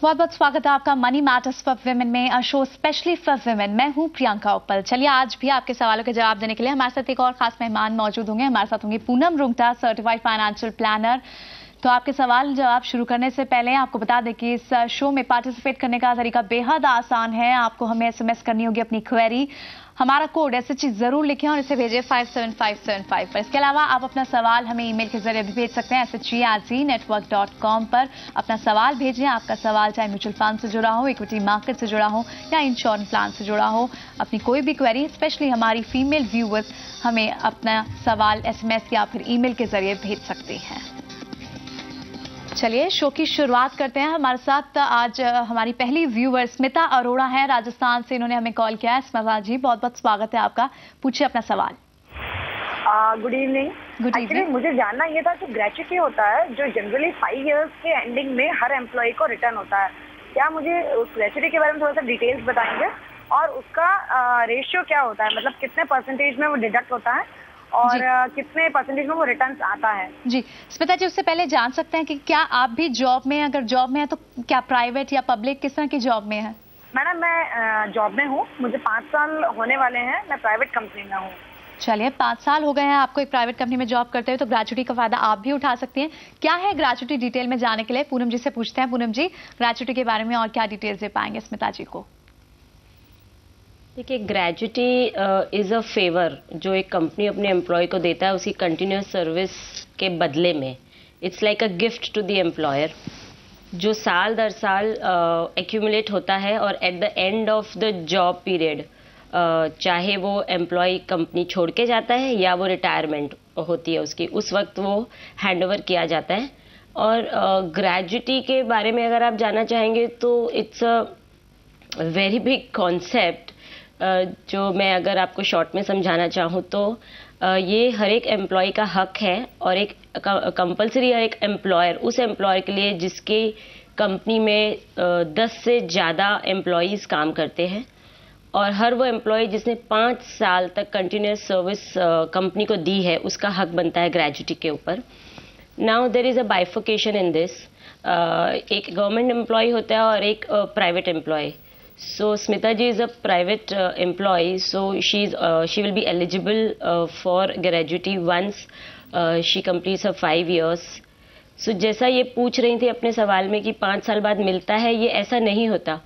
बहुत बहुत स्वागत है आपका मनी मैटर्स फॉर विमेन में, शो स्पेशली फॉर विमेन। मैं हूं प्रियंका उपल। चलिए आज भी आपके सवालों के जवाब देने के लिए हमारे साथ एक और खास मेहमान मौजूद होंगे। हमारे साथ होंगे Poonam Rungta, certified financial planner. तो आपके सवाल जवाब शुरू करने से पहले आपको बता दें कि इस शो में पार्टिसिपेट करने का तरीका बेहद आसान है। आपको हमें SMS करनी होगी अपनी क्वेरी। हमारा कोड SHE जरूर लिखें और इसे भेजें 57575 पर। इसके अलावा आप अपना सवाल हमें ईमेल के जरिए भी भेज सकते हैं SHE@zenetwork.com पर। अपना सवाल भेजें। आपका सवाल चाहे म्यूचुअल फंड से जुड़ा हो, इक्विटी मार्केट से जुड़ा हो या इंश्योरेंस प्लान से जुड़ा हो, अपनी कोई भी क्वेरी, स्पेशली हमारी फीमेल व्यूअर्स हमें अपना सवाल SMS या फिर ईमेल के जरिए भेज सकती हैं। चलिए शो की शुरुआत करते हैं। हमारे साथ आज हमारी पहली व्यूअर स्मिता अरोड़ा है, राजस्थान से। इन्होंने हमें कॉल किया है। स्मिता जी बहुत बहुत स्वागत है आपका। पूछिए अपना सवाल। Good evening. एक्चुअली मुझे जानना ये था कि ग्रेच्युटी होता है जो जनरली 5 इयर्स के एंडिंग में हर एम्प्लॉय को रिटर्न होता है, क्या मुझे उस ग्रेच्युटी के बारे में थोड़ा सा डिटेल्स बताएंगे और उसका रेशियो क्या होता है, मतलब कितने परसेंटेज में वो डिडक्ट होता है और कितने परसेंटेज में वो रिटर्न्स आता है? जी स्मिता जी, उससे पहले जान सकते हैं कि क्या आप भी जॉब में, अगर जॉब में है तो क्या प्राइवेट या पब्लिक, किस तरह की जॉब में है? मैडम मैं जॉब में हूँ, मुझे 5 साल होने वाले हैं, मैं प्राइवेट कंपनी में हूँ। चलिए 5 साल हो गए हैं आपको एक प्राइवेट कंपनी में जॉब करते हुए, तो ग्रेच्युटी का फायदा आप भी उठा सकती हैं। क्या है ग्रेच्युटी, डिटेल में जाने के लिए पूनम जी से पूछते हैं। पूनम जी, ग्रेच्युटी के बारे में और क्या डिटेल्स दे पाएंगे स्मिता जी को? देखिए, ग्रेच्युटी इज़ अ फेवर जो एक कंपनी अपने एम्प्लॉय को देता है उसकी कंटिन्यूस सर्विस के बदले में। It's like a gift to the employer जो साल दर साल एक्यूमुलेट होता है और at the end of the job period चाहे वो एम्प्लॉय कंपनी छोड़ के जाता है या वो रिटायरमेंट होती है उसकी, उस वक्त वो हैंडओवर किया जाता है। और ग्रेच्युटी के बारे में अगर आप जानना चाहेंगे तो it's a very big concept जो मैं अगर आपको शॉर्ट में समझाना चाहूँ तो ये हर एक एम्प्लॉय का हक है और एक कंपलसरी हर एक एम्प्लॉयर उस एम्प्लॉयर के लिए जिसके कंपनी में 10 से ज़्यादा एम्प्लॉयज़ काम करते हैं और हर वो एम्प्लॉय जिसने 5 साल तक कंटिन्यूस सर्विस कंपनी को दी है उसका हक बनता है ग्रेच्युटी के ऊपर। Now there is a bifurcation in this. एक गवर्नमेंट एम्प्लॉय होता है और एक private employee. So Smita ji is a private employee, so she will be eligible for gratuity once she completes her 5 years. So जैसा ये पूछ रही थी अपने सवाल में कि 5 साल बाद मिलता है, ये ऐसा नहीं होता।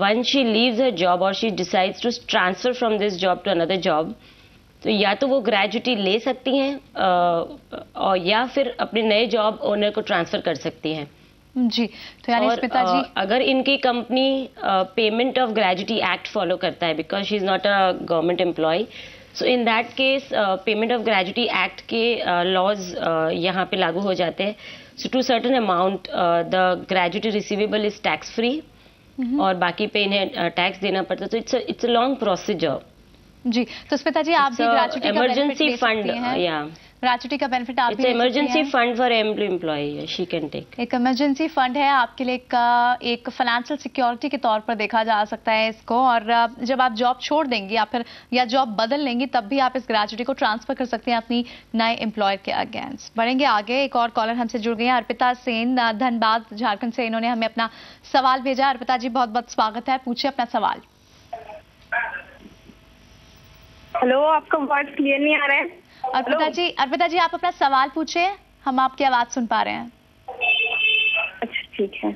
Once she leaves her job or she decides to transfer from this job to another job, तो या तो वो ग्रेच्युटी ले सकती हैं और या फिर अपने नए जॉब ओनर को ट्रांसफर कर सकती हैं। जी, तो यानी स्मिता जी अगर इनकी company payment of gratuity act follow करता है because she is not a government employ, so in that case payment of gratuity act के लॉज यहाँ पे लागू हो जाते हैं। So to certain amount the gratuity receivable is tax free और बाकी पे इन्हें टैक्स देना पड़ता है। तो इट्स अ लॉन्ग प्रोसीजर। जी, तो स्मिता जी आप भी ग्रेच्युटी का इमरजेंसी फंड, या ग्रेच्युटी का बेनिफिट आप भी emergency fund for employee she can take. एक इमरजेंसी फंड है आपके लिए, एक फाइनेंशियल सिक्योरिटी के तौर पर देखा जा सकता है इसको। और जब आप जॉब छोड़ देंगी या जॉब बदल लेंगी तब भी आप इस ग्रेच्युटी को ट्रांसफर कर सकते हैं अपनी नए एम्प्लॉयर के अगेंस्ट। बढ़ेंगे आगे। एक और कॉलर हमसे जुड़ गए हैं, अर्पिता सेन, धनबाद झारखंड से। इन्होंने हमें अपना सवाल भेजा। अर्पिता जी बहुत बहुत स्वागत है, पूछिए अपना सवाल। हेलो, आपका वॉइस क्लियर नहीं आ रहा है। अर्पिता जी आप अपना सवाल पूछे, हम आपकी आवाज सुन पा रहे हैं। अच्छा ठीक है।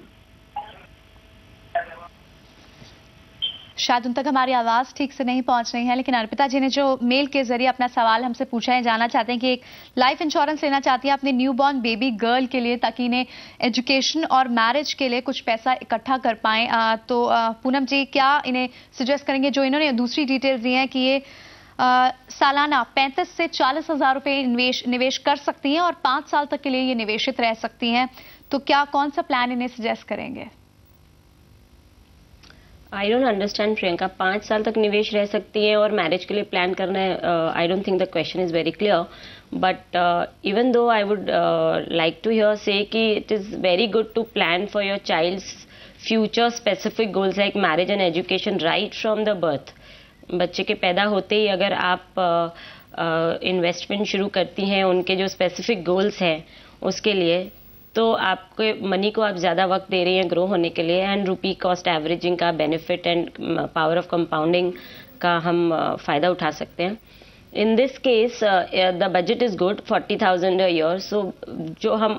शायद उन तक हमारी आवाज ठीक से नहीं पहुंच रही है, लेकिन अर्पिता जी ने जो मेल के जरिए अपना सवाल हमसे पूछा है, जानना चाहते हैं कि एक लाइफ इंश्योरेंस लेना चाहती है अपने न्यूबॉर्न बेबी गर्ल के लिए ताकि इन्हें एजुकेशन और मैरिज के लिए कुछ पैसा इकट्ठा कर पाएं। तो पूनम जी क्या इन्हें सजेस्ट करेंगे? जो इन्होंने दूसरी डिटेल्स दी हैं कि ये सालाना 35 से 40 हजार रुपए निवेश कर सकती हैं और 5 साल तक के लिए ये निवेशित रह सकती हैं, तो क्या कौन सा प्लान इन्हें सजेस्ट करेंगे? I don't understand Priyanka. 5 साल तक निवेश रह सकती है और मैरिज के लिए प्लान करना है। I don't think the question is very clear, but even though I would like to here say कि it is very good to plan for your child's future specific goals like marriage and education right from the birth. बच्चे के पैदा होते ही अगर आप investment शुरू करती हैं उनके जो स्पेसिफिक गोल्स हैं उसके लिए, तो आपके मनी को आप ज़्यादा वक्त दे रही हैं ग्रो होने के लिए, एंड रुपी कॉस्ट एवरेजिंग का benefit and power of compounding का हम फ़ायदा उठा सकते हैं. In this case the budget is good, 40,000 a year. So जो हम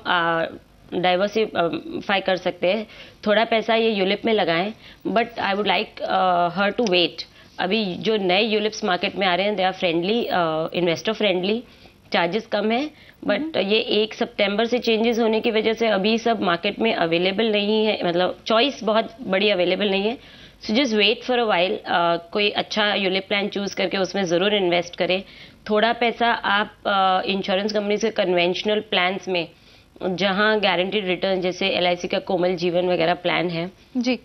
डाइवर्सिफाई कर सकते हैं, थोड़ा पैसा ये यूलिप में लगाएं, but I would like her to wait. अभी जो नए यूलिप्स मार्केट में आ रहे हैं, they are friendly, investor friendly, charges कम है, बट ये 1 सितंबर से चेंजेस होने की वजह से अभी सब मार्केट में अवेलेबल नहीं है, मतलब चॉइस बहुत बड़ी अवेलेबल नहीं है. So just wait for a while. कोई अच्छा यूलिप प्लान चूज करके उसमें ज़रूर इन्वेस्ट करें. थोड़ा पैसा आप इंश्योरेंस कंपनी से कन्वेंशनल प्लान्स में, जहां गारंटीड रिटर्न जैसे LIC का कोमल जीवन वगैरह प्लान है जी,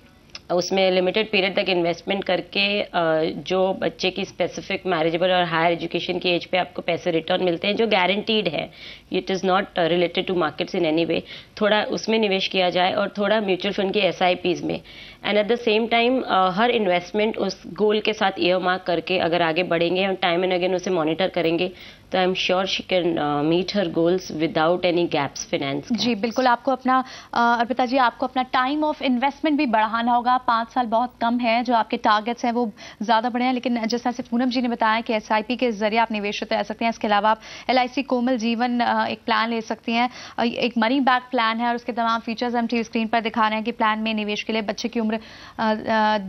उसमें लिमिटेड पीरियड तक इन्वेस्टमेंट करके जो बच्चे की स्पेसिफिक मैरिजेबल और हायर एजुकेशन की एज पे आपको पैसे रिटर्न मिलते हैं जो गारंटीड है, it is not related to markets in any way, थोड़ा उसमें निवेश किया जाए और थोड़ा म्यूचुअल फंड की SIPs में. And at the same time हर इन्वेस्टमेंट उस गोल के साथ ईयर मार्क करके अगर आगे बढ़ेंगे और टाइम एंड अगेन उसे मॉनिटर करेंगे तो I am sure she can meet her goals without any gaps finance. जी बिल्कुल. आपको अपना अर्पिता जी, आपको अपना टाइम ऑफ इन्वेस्टमेंट भी बढ़ाना होगा. 5 साल बहुत कम है, जो आपके टारगेट्स हैं वो ज़्यादा बड़े हैं, लेकिन जिस तरह से पूनम जी ने बताया कि SIP के जरिए आप निवेशित रह सकते हैं. इसके अलावा आप LIC कोमल जीवन एक प्लान ले सकती हैं, एक मनी बैक प्लान है और उसके तमाम फीचर्स हम टीवी स्क्रीन पर दिखा रहे हैं कि प्लान में निवेश के लिए बच्चे की उम्र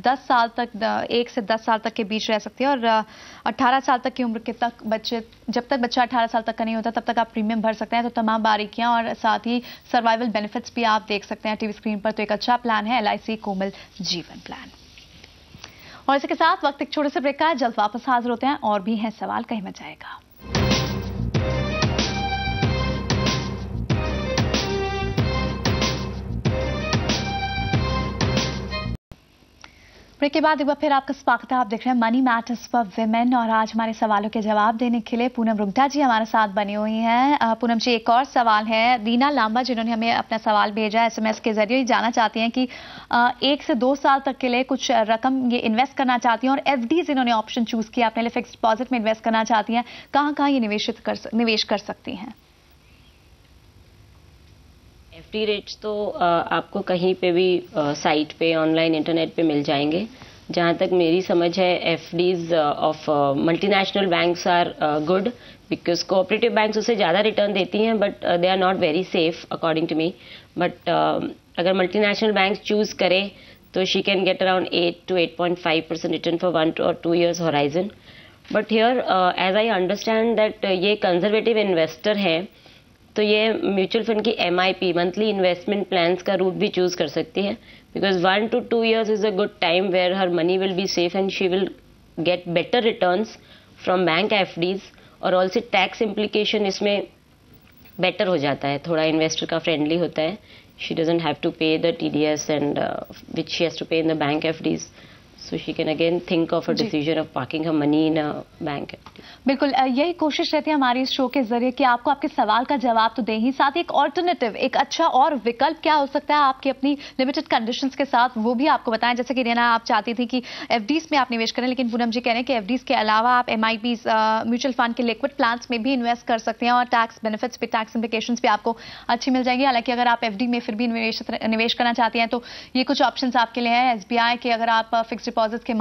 10 साल तक, 1 से 10 साल तक के बीच रह सकती है और 18 साल तक की उम्र के तक बच्चे, जब तक बच्चा 18 साल तक का नहीं होता तब तक आप प्रीमियम भर सकते हैं. तो तमाम बारीकियां और साथ ही सर्वाइवल बेनिफिट्स भी आप देख सकते हैं टीवी स्क्रीन पर. तो एक अच्छा प्लान है LIC कोमल जीवन प्लान. और इसी के साथ वक्त एक छोटे से ब्रेक का है, जल्द वापस हाजिर होते हैं. और भी हैं सवाल, कहीं मत जाएगा. ब्रेक के बाद एक बार फिर आपका स्वागत है. आप देख रहे हैं मनी मैटर्स फॉर विमेन और आज हमारे सवालों के जवाब देने के लिए पूनम रुंगटा जी हमारे साथ बनी हुई हैं. पूनम जी, एक और सवाल है. रीना लांबा जिन्होंने हमें अपना सवाल भेजा SMS के जरिए, ही जानना चाहती हैं कि 1 से 2 साल तक के लिए कुछ रकम ये इन्वेस्ट करना चाहती हैं और FDs इन्होंने ऑप्शन चूज किया अपने लिए, फिक्स डिपॉजिट में इन्वेस्ट करना चाहती हैं. कहाँ ये निवेश कर सकती हैं? FD रेट्स तो आपको कहीं पे भी साइट पे, ऑनलाइन, इंटरनेट पे मिल जाएंगे. जहाँ तक मेरी समझ है FDs of multinational banks are good because cooperative banks उससे ज़्यादा रिटर्न देती हैं but they are not very safe according to me. But अगर मल्टीनेशनल बैंक्स चूज करे तो she can get around 8 to 8.5% return for 1 or 2 years horizon. But here as I understand that ये conservative investor हैं तो ये mutual fund की MIP, monthly investment plans का route भी चूज कर सकती है because 1 to 2 years is a good time where her money will be safe and she will get better returns from bank FDs. और ऑल्सो टैक्स इम्प्लीकेशन इसमें better हो जाता है, थोड़ा इन्वेस्टर का फ्रेंडली होता है. She doesn't have to pay the TDS and which she has to pay in the bank FDs. So she can again think of a decision of parking her money in a bank. बिल्कुल यही कोशिश रहती है हमारी इस show के जरिए कि आपको आपके सवाल का जवाब तो दें ही, साथ ही एक ऑल्टरनेटिव, एक अच्छा और विकल्प क्या हो सकता है आपकी अपनी लिमिटेड कंडीशंस के साथ, वो भी आपको बताएं. जैसे कि रीना, आप चाहती थी कि FDs में आप निवेश करें, लेकिन पूनम जी कह रहे हैं कि FDs के अलावा आप MIPs, म्यूचुअल फंड के लिक्विड प्लान्स में भी इन्वेस्ट कर सकते हैं और टैक्स बेनिफिट्स भी, टैक्स इम्प्लीकेशंस भी आपको अच्छी मिल जाएंगी. हालांकि अगर आप FD में फिर भी निवेश करना चाहती हैं तो ये कुछ ऑप्शंस आपके लिए हैं. SBI के अगर आप फिक्स डिपॉजिट के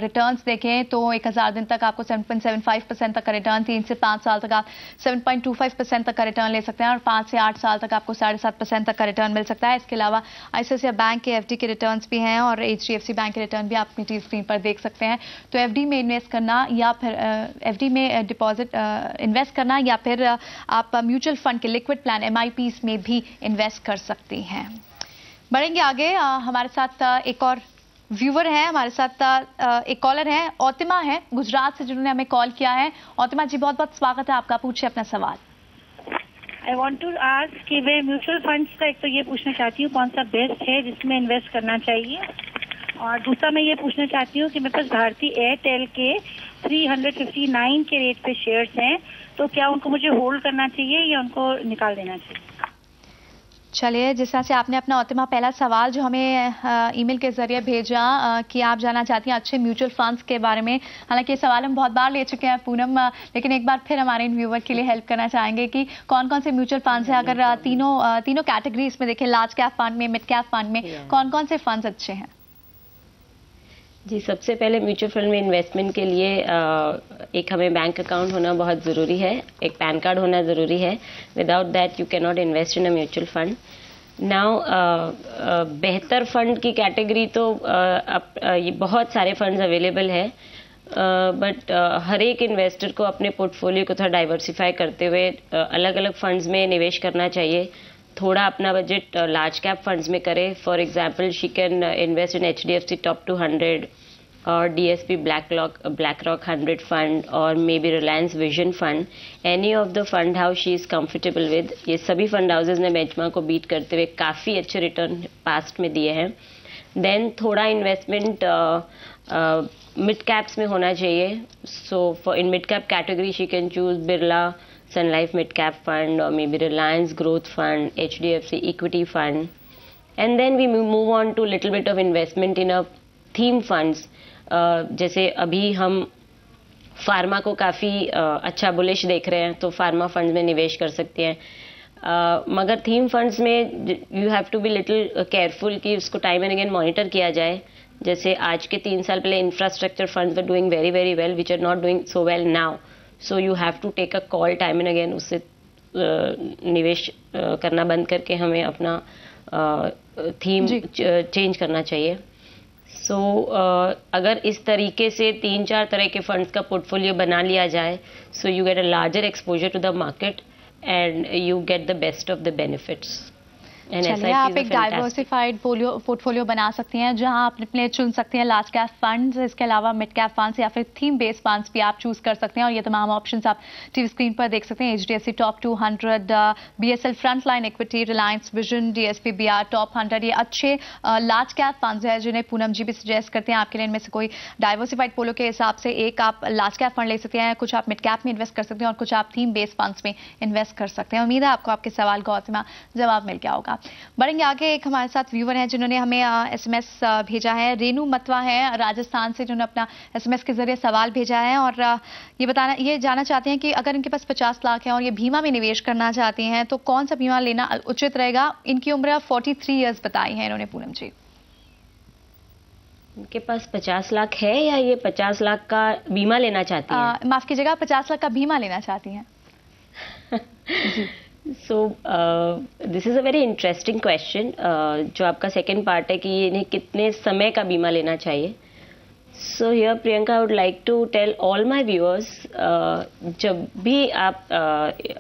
रिटर्न्स देखें तो 1000 दिन तक आपको 7.75% तक का रिटर्न, 3 से 5 साल तक आप 7.25% तक का रिटर्न ले सकते हैं और 5 से 8 साल तक आपको 7.5% तक का रिटर्न मिल सकता है. इसके अलावा ICICI बैंक के FD के रिटर्न्स भी हैं और HDFC बैंक के रिटर्न भी आप अपनी टीवी स्क्रीन पर देख सकते हैं. तो FD में इन्वेस्ट करना या फिर FD में डिपॉजिट इन्वेस्ट करना या फिर आप म्यूचुअल फंड के लिक्विड प्लान MIPs में भी इन्वेस्ट कर सकती हैं. बढ़ेंगे आगे. हमारे साथ एक और व्यूवर है, हमारे साथ एक कॉलर है, ओतिमा है गुजरात से, जिन्होंने हमें कॉल किया है. ओतिमा जी, बहुत बहुत स्वागत है आपका, पूछिए अपना सवाल. आई वांट टू आस्क कि मैं म्यूचुअल फंड्स का एक तो ये पूछना चाहती हूँ कौन सा बेस्ट है जिसमें इन्वेस्ट करना चाहिए, और दूसरा मैं ये पूछना चाहती हूँ कि मेरे पास भारतीय एयरटेल के 359 के रेट पे शेयर्स हैं, तो क्या उनको मुझे होल्ड करना चाहिए या उनको निकाल देना चाहिए? चलिए, जिस तरह से आपने अपना ओतिमा पहला सवाल जो हमें ईमेल के जरिए भेजा कि आप जानना चाहती हैं अच्छे म्यूचुअल फंड्स के बारे में, हालांकि ये सवाल हम बहुत बार ले चुके हैं पूनम, लेकिन एक बार फिर हमारे इन व्यूवर के लिए हेल्प करना चाहेंगे कि कौन कौन से म्यूचुअल फंड्स हैं, अगर तीनों कैटेगरीज में देखें, लार्ज कैप फंड में, मिड कैप फंड में, कौन कौन से फंड्स अच्छे हैं? जी, सबसे पहले म्यूचुअल फंड में इन्वेस्टमेंट के लिए एक हमें बैंक अकाउंट होना बहुत ज़रूरी है, एक पैन कार्ड होना ज़रूरी है. Without that you can not invest in a mutual fund. Now बेहतर फंड की कैटेगरी तो ये बहुत सारे फंड्स अवेलेबल है, बट हर एक इन्वेस्टर को अपने पोर्टफोलियो को थोड़ा डाइवर्सिफाई करते हुए अलग अलग फंड्स में निवेश करना चाहिए. थोड़ा अपना बजट लार्ज कैप फंड्स में करे. For example she can invest in HDFC top 200 और DSP BlackRock 100 फंड और may be Reliance vision fund. Any of the fund house she is comfortable with. ये सभी फंड हाउसेज ने बेंचमार्क को beat करते हुए काफ़ी अच्छे रिटर्न पास्ट में दिए हैं. देन थोड़ा इन्वेस्टमेंट मिड कैप्स में होना चाहिए. So for in mid cap category she can choose Birla Sun Life Mid Cap Fund or maybe Reliance Growth Fund, HDFC Equity Fund, and then we move on to little bit of investment in a theme funds. जैसे अभी हम pharma को काफ़ी अच्छा bullish देख रहे हैं, तो फार्मा फंड्स में निवेश कर सकते हैं. मगर थीम फंड्स में you have to be little careful कि उसको टाइम एंड अगेन मॉनिटर किया जाए. जैसे आज के 3 साल पहले infrastructure funds were doing very very well, which are not doing so well now. So you have to take a call time and again, उससे निवेश करना बंद करके हमें अपना थीम चेंज करना चाहिए. सो अगर इस तरीके से 3-4 तरह के फंड्स का पोर्टफोलियो बना लिया जाए, so you get a larger exposure to the market and you get the best of the benefits. चलिए, आप एक डाइवर्सिफाइड पोर्टफोलियो बना सकती हैं जहां आप अपने चुन सकते हैं लार्ज कैप फंड्स, इसके अलावा मिड कैप फंड्स या फिर थीम बेस्ड फंड्स भी आप चूज कर सकते हैं. और ये तमाम ऑप्शंस आप टीवी स्क्रीन पर देख सकते हैं. HDFC top 200, BSL frontline equity, Reliance vision, DSP BR top 100, ये अच्छे लार्ज कैप फंड्स हैं जिन्हें पूनम जी भी सजेस्ट करते हैं आपके लिए. इनमें से कोई डाइवर्सिफाइड पोर्टफोलियो के हिसाब से एक आप लार्ज कैप फंड ले सकते हैं, कुछ आप मिड कैप में इन्वेस्ट कर सकते हैं और कुछ आप थीम बेस्ड फंड्स में इन्वेस्ट कर सकते हैं. उम्मीद है आपको आपके सवाल का ओतिमा जवाब मिल गया होगा. बढ़ेंगे आगे. एक हमारे साथ व्यूवर हैं जिन्होंने हमें SMS भेजा है. रेनू मतवा है राजस्थान से, जिन्होंने अपना SMS के जरिए सवाल भेजा है और ये जानना चाहते हैं कि अगर इनके पास 50 लाख है और ये बीमा में निवेश करना चाहते हैं तो कौन सा बीमा लेना उचित रहेगा. इनकी उम्र 43 ईयर्स बताई है इन्होंने पूनम जी. इनके पास 50 लाख है या ये 50 लाख का बीमा लेना चाहती हैं? माफ कीजिएगा, 50 लाख का बीमा लेना चाहती हैं. So this is a very interesting question. जो आपका सेकेंड पार्ट है कि इन्हें कितने समय का बीमा लेना चाहिए. So here Priyanka, I would like to tell all my viewers, जब भी आप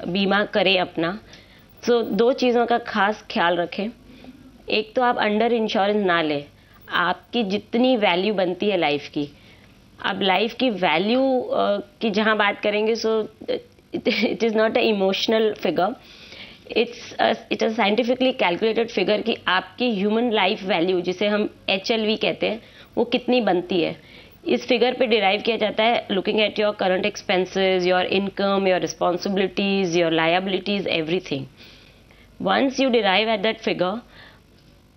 बीमा करें अपना, तो 2 चीज़ों का खास ख्याल रखें. एक तो आप अंडर इंश्योरेंस ना लें. आपकी जितनी वैल्यू बनती है लाइफ की, आप लाइफ की वैल्यू की जहाँ बात करेंगे, सो it is not an emotional figure. It's a scientifically calculated figure कि आपकी ह्यूमन लाइफ वैल्यू, जिसे हम HLV कहते हैं, वो कितनी बनती है. इस फिगर पे डिराइव किया जाता है looking at your current expenses, your income, your responsibilities, your liabilities, everything. Once you derive at that figure,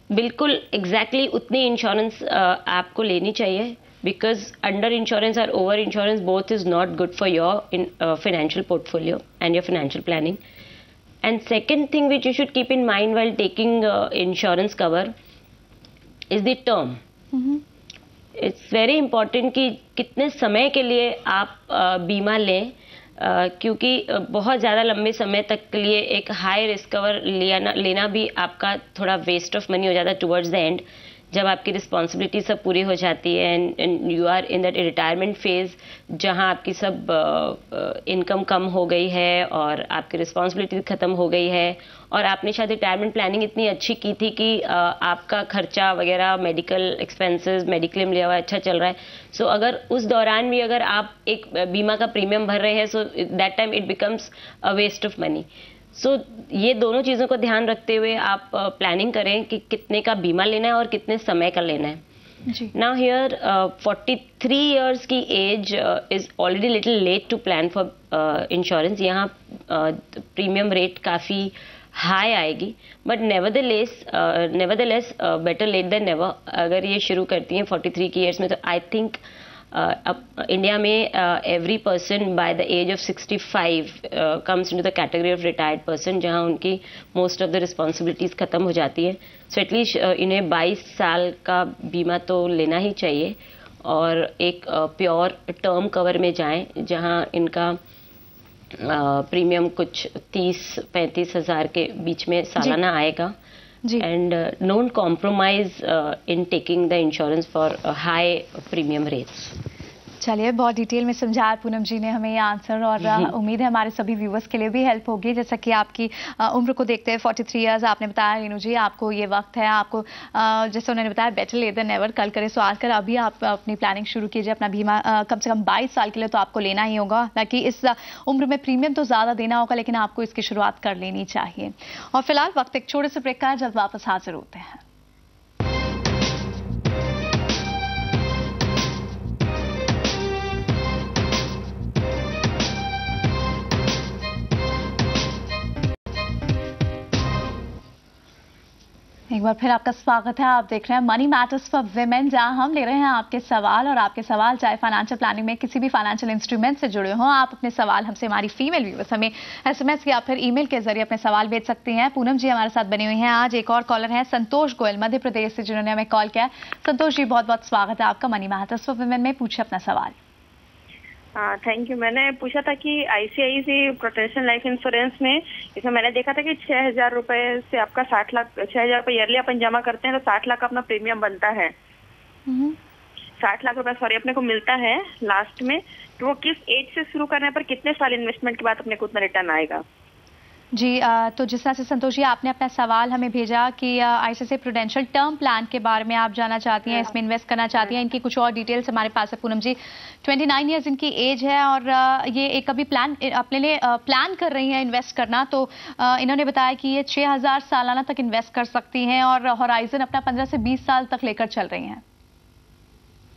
बिल्कुल एग्जैक्टली उतनी इंश्योरेंस आपको लेनी चाहिए. Because under insurance or over insurance both is not good for your financial portfolio and your financial planning. And second thing which you should keep in mind while taking insurance cover is the term. It's very important कि कितने समय के लिए आप बीमा लें, क्योंकि बहुत ज़्यादा लंबे समय तक के लिए एक हाई रिस्क कवर लेना भी आपका थोड़ा वेस्ट ऑफ मनी हो जाता है टुवर्ड्स द एंड, जब आपकी रिस्पॉन्सिबिलिटी सब पूरी हो जाती है and you are in that retirement phase जहां आपकी सब इनकम कम हो गई है और आपकी रिस्पॉन्सिबिलिटी ख़त्म हो गई है और आपने शायद रिटायरमेंट प्लानिंग इतनी अच्छी की थी कि आपका खर्चा वगैरह, मेडिकल एक्सपेंसेस, मेडिक्लेम लिया हुआ अच्छा चल रहा है. सो अगर उस दौरान भी अगर आप एक बीमा का प्रीमियम भर रहे हैं, so that time it becomes a waste of money. So ये दोनों चीज़ों को ध्यान रखते हुए आप प्लानिंग करें कि कितने का बीमा लेना है और कितने समय का लेना है. Now here 43 years की age is already little late to plan for insurance. यहाँ प्रीमियम रेट काफ़ी हाई आएगी, but nevertheless better late than never. अगर ये शुरू करती हैं 43 की एज में, तो आई थिंक अब इंडिया में every person by the age of 65 comes into the category of retired person, जहां उनकी मोस्ट ऑफ द रिस्पॉन्सिबिलिटीज खत्म हो जाती है। सो एटलीस्ट इन्हें 22 साल का बीमा तो लेना ही चाहिए, और एक प्योर टर्म कवर में जाएं जहां इनका प्रीमियम कुछ 30-35 हज़ार के बीच में सालाना आएगा। And don't compromise in taking the insurance for high premium rates. चलिए, बहुत डिटेल में समझाया पूनम जी ने हमें ये आंसर, और उम्मीद है हमारे सभी व्यूवर्स के लिए भी हेल्प होगी। जैसा कि आपकी उम्र को देखते हैं 43 इयर्स आपने बताया रेनू जी, आपको ये वक्त है, आपको जैसे उन्होंने बताया बेटर लेट देन नेवर, कल करे सो आज कर। अभी आप अपनी प्लानिंग शुरू कीजिए, अपना बीमा कम से कम 22 साल के लिए तो आपको लेना ही होगा। ताकि इस उम्र में प्रीमियम तो ज़्यादा देना होगा, लेकिन आपको इसकी शुरुआत कर लेनी चाहिए। और फिलहाल वक्त एक छोटे से ब्रेक का है, जल्द वापस हाजिर होते हैं। एक बार फिर आपका स्वागत है। आप देख रहे हैं मनी मैटर्स फॉर विमेन, जहां हम ले रहे हैं आपके सवाल, और आपके सवाल चाहे फाइनेंशियल प्लानिंग में किसी भी फाइनेंशियल इंस्ट्रूमेंट से जुड़े हों, आप अपने सवाल हमसे, हमारी फीमेल व्यूअर्स, हमें SMS या फिर ईमेल के जरिए अपने सवाल भेज सकती हैं। पूनम जी हमारे साथ बनी हुई हैं। आज एक और कॉलर हैं संतोष गोयल मध्य प्रदेश से, जिन्होंने हमें कॉल किया। संतोष जी, बहुत बहुत स्वागत है आपका मनी मैटर्स फॉर विमेन में। पूछिए अपना सवाल। Thank you. मैंने पूछा था कि ICICI प्रोटेक्शन लाइफ इंश्योरेंस में, इसमें मैंने देखा था कि 6,000 रुपए से आपका 60 लाख, 6,000 रुपए ईयरली अपन जमा करते हैं तो 60 लाख अपना प्रीमियम बनता है। 60 लाख रुपए अपने को मिलता है लास्ट में, तो वो किस एज से शुरू करने पर कितने साल इन्वेस्टमेंट के बाद अपने को उतना रिटर्न आएगा? जी, तो जिस तरह से संतोष जी आपने अपना सवाल हमें भेजा कि ICICI प्रूडेंशियल टर्म प्लान के बारे में आप जानना चाहती हैं, इसमें इन्वेस्ट करना चाहती हैं। इनकी कुछ और डिटेल्स हमारे पास है पूनम जी। 29 ईयर्स इनकी एज है, और ये एक अभी प्लान अपने लिए प्लान कर रही हैं इन्वेस्ट करना। तो इन्होंने बताया कि ये 6,000 सालाना तक इन्वेस्ट कर सकती हैं, और हॉराइजन अपना 15 से 20 साल तक लेकर चल रही हैं।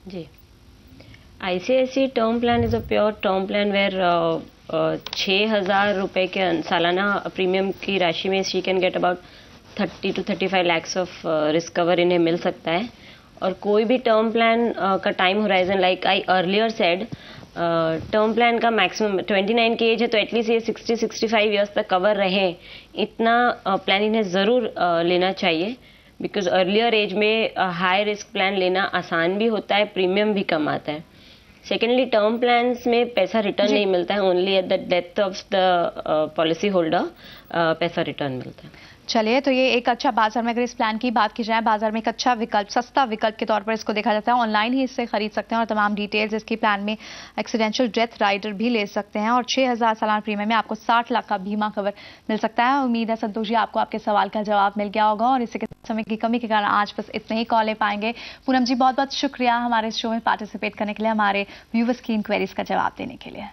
जी, ICICI term plan is a pure term plan where 6,000 रुपए के सालाना प्रीमियम की राशि में she can get about 30 to 35 lakhs of risk cover इन्हें मिल सकता है। और कोई भी टर्म प्लान का time horizon, like I earlier said, term plan का मैक्सिमम 29 की एज है, तो एटलीस्ट ये 60-65 ईयर्स तक कवर रहे, इतना प्लान इन्हें ज़रूर लेना चाहिए। बिकॉज अर्लियर एज में हाई रिस्क प्लान लेना आसान भी होता है, प्रीमियम भी कम आता है। सेकेंडली, टर्म प्लान्स में पैसा रिटर्न नहीं मिलता है, only at the death of the policy holder पैसा रिटर्न मिलता है। चलिए, तो ये एक अच्छा, बाजार में अगर इस प्लान की बात की जाए, बाजार में एक अच्छा विकल्प, सस्ता विकल्प के तौर पर इसको देखा जाता है। ऑनलाइन ही इससे खरीद सकते हैं, और तमाम डिटेल्स इसकी प्लान में एक्सीडेंशियल डेथ राइडर भी ले सकते हैं। और 6,000 सालाना प्रीमियम में आपको 60 लाख का बीमा कवर मिल सकता है। उम्मीद है संतोष जी आपको आपके सवाल का जवाब मिल गया होगा, और इससे समय की कमी के कारण आज बस इतने ही कॉल ले पाएंगे। पूनम जी, बहुत बहुत शुक्रिया हमारे शो में पार्टिसिपेट करने के लिए, हमारे व्यूवर्स की इंक्वायरीज का जवाब देने के लिए।